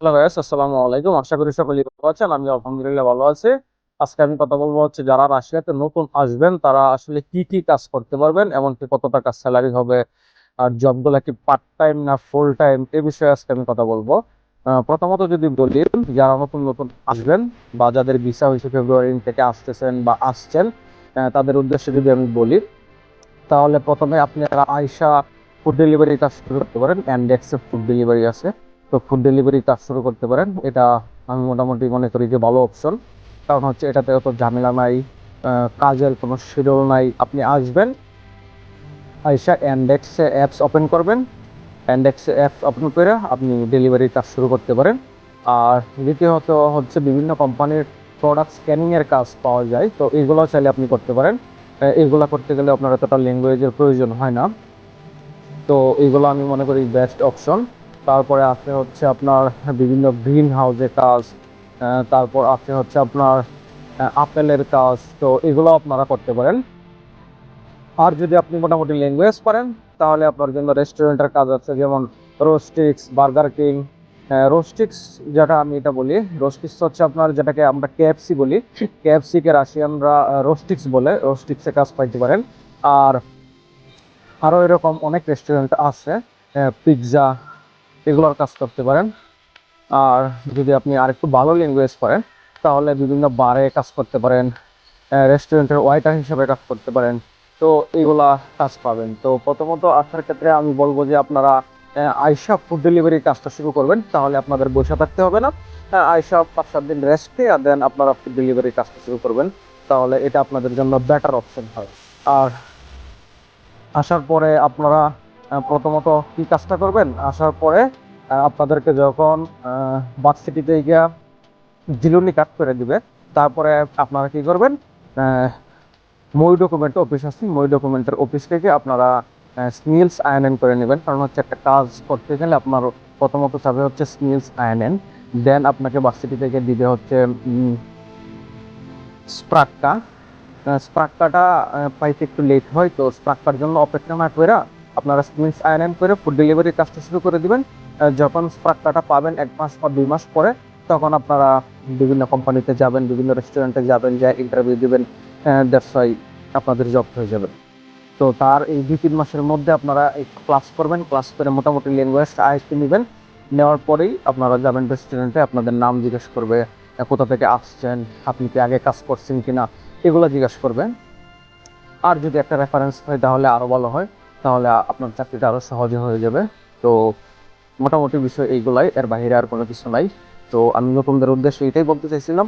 Hello guys, আসসালামু আলাইকুম। আশা করি সকলেই ভালো আছেন। আমি আলহামদুলিল্লাহ ভালো আছি। আজকে আমি কথা বলবো হচ্ছে যারা রাশিয়াতে নতুন আসবেন তারা আসলে কি কি কাজ করতে পারবেন, এমনকি কত টাকা স্যালারি হবে, আর জবগুলো কি পার্ট টাইম না ফুল টাইম, এ বিষয়ে আজকে আমি কথা বলবো। প্রথমত যদি বলি, যারা নতুন নতুন আসবেন বা যাদের ভিসা হয়েছে ফেব্রুয়ারি থেকে আসতেছেন বা আসছেন, তাদের উদ্দেশ্যে যদি আমি বলি, তাহলে প্রথমে আপনারা আইসা ফুড ডেলিভারি কাজ শুরু করতে পারেন। অ্যান্ডেক্সে ফুড ডেলিভারি আছে, তো ফুড ডেলিভারি কাজ শুরু করতে পারেন। এটা আমি মোটামুটি মনে করি যে ভালো অপশন, কারণ হচ্ছে এটাতে অত ঝামেলা নাই, কাজের কোনো শিডিউল নাই। আপনি আসবেন, আইসা অ্যান্ডেক্সে অ্যাপস ওপেন করবেন, অ্যান্ডেক্সে অ্যাপস ওপেন করে আপনি ডেলিভারি কাজ শুরু করতে পারেন। আর দ্বিতীয়ত হচ্ছে বিভিন্ন কোম্পানির প্রোডাক্ট স্ক্যানিংয়ের কাজ পাওয়া যায়, তো এইগুলো চাইলে আপনি করতে পারেন। এইগুলো করতে গেলে আপনার এতটা ল্যাঙ্গুয়েজের প্রয়োজন হয় না, তো এইগুলো আমি মনে করি বেস্ট অপশন। তারপরে আছে হচ্ছে আপনার বিভিন্ন গ্রিন হাউসের কাজ, তারপর আছে হচ্ছে আপনার আপেলের কাজ, তো এগুলো আপনারা করতে পারেন। আর যদি আপনি মোটামুটি ল্যাঙ্গুয়েজ পারেন, তাহলে আপনার জন্য রেস্টুরেন্টের কাজ আছে, যেমন রোস্টিক্স, বার্গার কিং। রোস্টিক্স যেটা আমি এটা বলি, রোস্টিক্স হচ্ছে আপনার যেটাকে আমরা কেএফসি বলি, কেএফসি কে রাশিয়ানরা রোস্টিক্স বলে, রোস্টিক্সে কাজ পাইতে পারেন। আর আরও এরকম অনেক রেস্টুরেন্ট আছে, পিৎজা, এগুলোর কাজ করতে পারেন। আর যদি আপনি আরেকটু ভালো ল্যাঙ্গুয়েজ পারেন, তাহলে বিভিন্ন বারে কাজ করতে পারেন, রেস্টুরেন্টের ওয়েটার হিসেবে কাজ করতে পারেন। তো এইগুলা কাজ পাবেন। তো প্রথমত আসার ক্ষেত্রে আমি বলবো যে আপনারা আইসা ফুড ডেলিভারি কাজটা শুরু করবেন, তাহলে আপনাদের বসে থাকতে হবে না। আইসা 5-7 দিন রেস্ট নিয়ে দেন আপনারা ফুড ডেলিভারি কাজটা শুরু করবেন, তাহলে এটা আপনাদের জন্য বেটার অপশন হয়। আর আসার পরে আপনারা প্রথমত কি কাজটা করবেন, আসার পরে আপনাদেরকে যখন ভার্সিটিতে গিয়া জিলুনি কাট করে দিবে, তারপরে আপনারা কি করবেন, মই ডকুমেন্ট অফিস আছে, মই ডকুমেন্টের অফিস থেকে আপনারা স্কিলস আইএনএন করে নেবেন। কারণ হচ্ছে একটা কাজ করতে গেলে আপনার প্রথমত চাবে হচ্ছে স্কিলস আইএনএন, দেন আপনাকে ভার্সিটি থেকে দিবে হচ্ছে স্প্রাক্কা। স্প্রাক্কাটা পাইতে একটু লেট হয়, তো স্প্রাক্কার জন্য অপেক্ষা না করে আপনারা স্কিলস আইএনএন করে ফুড ডেলিভারির কাজটা শুরু করে দিবেন। যখন স্প্রাক্কাটা পাবেন 1 মাস বা 2 মাস পরে, তখন আপনারা বিভিন্ন কোম্পানিতে যাবেন, বিভিন্ন রেস্টুরেন্টে যাবেন, যা ইন্টারভিউ দিবেন, দ্যাটস ওয়াই আপনাদের জব হয়ে যাবে। তো তার এই 2-3 মাসের মধ্যে আপনারা একটু ক্লাস করবেন, ক্লাস করে মোটামুটি ল্যাঙ্গুয়েজটা আয়ত্তে নেবেন। নেওয়ার পরেই আপনারা যাবেন রেস্টুরেন্টে, আপনাদের নাম জিজ্ঞেস করবে, কোথা থেকে আসছেন, আপনি কি আগে কাজ করছেন কিনা, এগুলো জিজ্ঞাসা করবেন। আর যদি একটা রেফারেন্স হয় তাহলে আরও ভালো হয়, তাহলে আপনার চাকরিটা আরও সহজে হয়ে যাবে। তো মোটামুটি বিষয় এইগুলাই, এর বাইরে আর কোনো কিছু নাই। তো আমি নতুনদের উদ্দেশ্যে এটাই বলতে চাইছিলাম।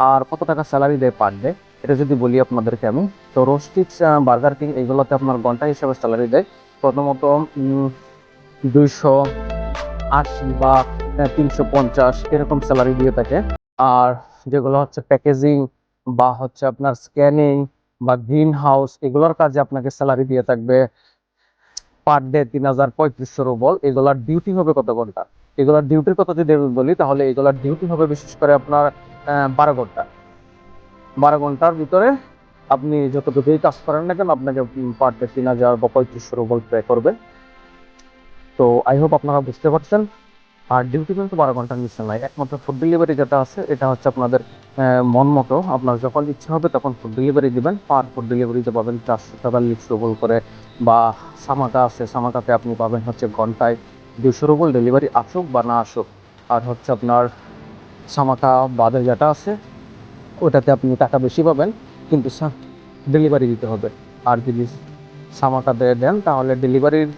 আর কত টাকা স্যালারি দেয় পার ডে, এটা যদি বলি আপনাদেরকে আমি, তো রোস্টিক্স, বার্গার কিং, এইগুলোতে আপনার ঘন্টা হিসাবে স্যালারি দেয়। প্রথমত 280 বা 350 এরকম স্যালারি দিয়ে থাকে। আর যেগুলো হচ্ছে প্যাকেজিং বা হচ্ছে আপনার স্ক্যানিং বা গ্রিন হাউস, এগুলোর কাজে আপনাকে স্যালারি দিয়ে থাকবে পার ডে 3,3500 রুবল। এগুলার ডিউটি হবে কত ঘন্টা, এগুলার ডিউটির কথা যদি আমি বলি, তাহলে এগুলার ডিউটি হবে বিশেষ করে আপনার 12 ঘন্টা। 12 ঘন্টার ভিতরে আপনি যতটুকুই কাজ করেন না কেন, আপনাকে পার ডে 3,000 বা 3,500 রুবল পে করবে। তো আই হোপ আপনারা বুঝতে পারছেন। আর ডিউটি কিন্তু 12 ঘন্টার নিচে নাই। একমাত্র ফুড ডেলিভারি যেটা আছে, এটা হচ্ছে আপনাদের মন মতো, আপনার যখন ইচ্ছা হবে তখন ফুড ডেলিভারি দিবেন। পার ফুড ডেলিভারিতে পাবেন 440 রুবল করে। বা সামাকা আছে, সামাকাতে আপনি পাবেন হচ্ছে ঘন্টায় 200 রুবল, ডেলিভারি আসুক বা না আসুক। আর হচ্ছে আপনার সামাকা বাদে যেটা আছে, ওটাতে আপনি টাকা বেশি পাবেন, কিন্তু ডেলিভারি দিতে হবে। আর যদি সামাকাতে দেন, তাহলে ডেলিভারির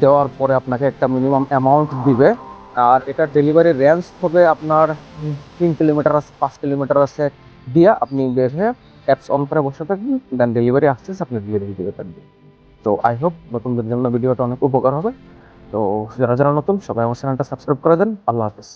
দেওয়ার পরে আপনাকে একটা মিনিমাম অ্যামাউন্ট দিবে। আর এটা ডেলিভারি রেঞ্জ হবে আপনার 3 কিলোমিটার আছে, 5 কিলোমিটার আছে, দিয়া আপনি বের হয়ে অ্যাপস অন করে বসে থাকবেন, দেন ডেলিভারি আসতেছে, আপনি ডেলিভারি দিতে থাকবেন। তো আই হোপ নতুনদের জন্য ভিডিওটা অনেক উপকার হবে। তো যারা যারা নতুন, সবাই আমার চ্যানেলটা সাবস্ক্রাইব করে দেন। আল্লাহ হাফেজ।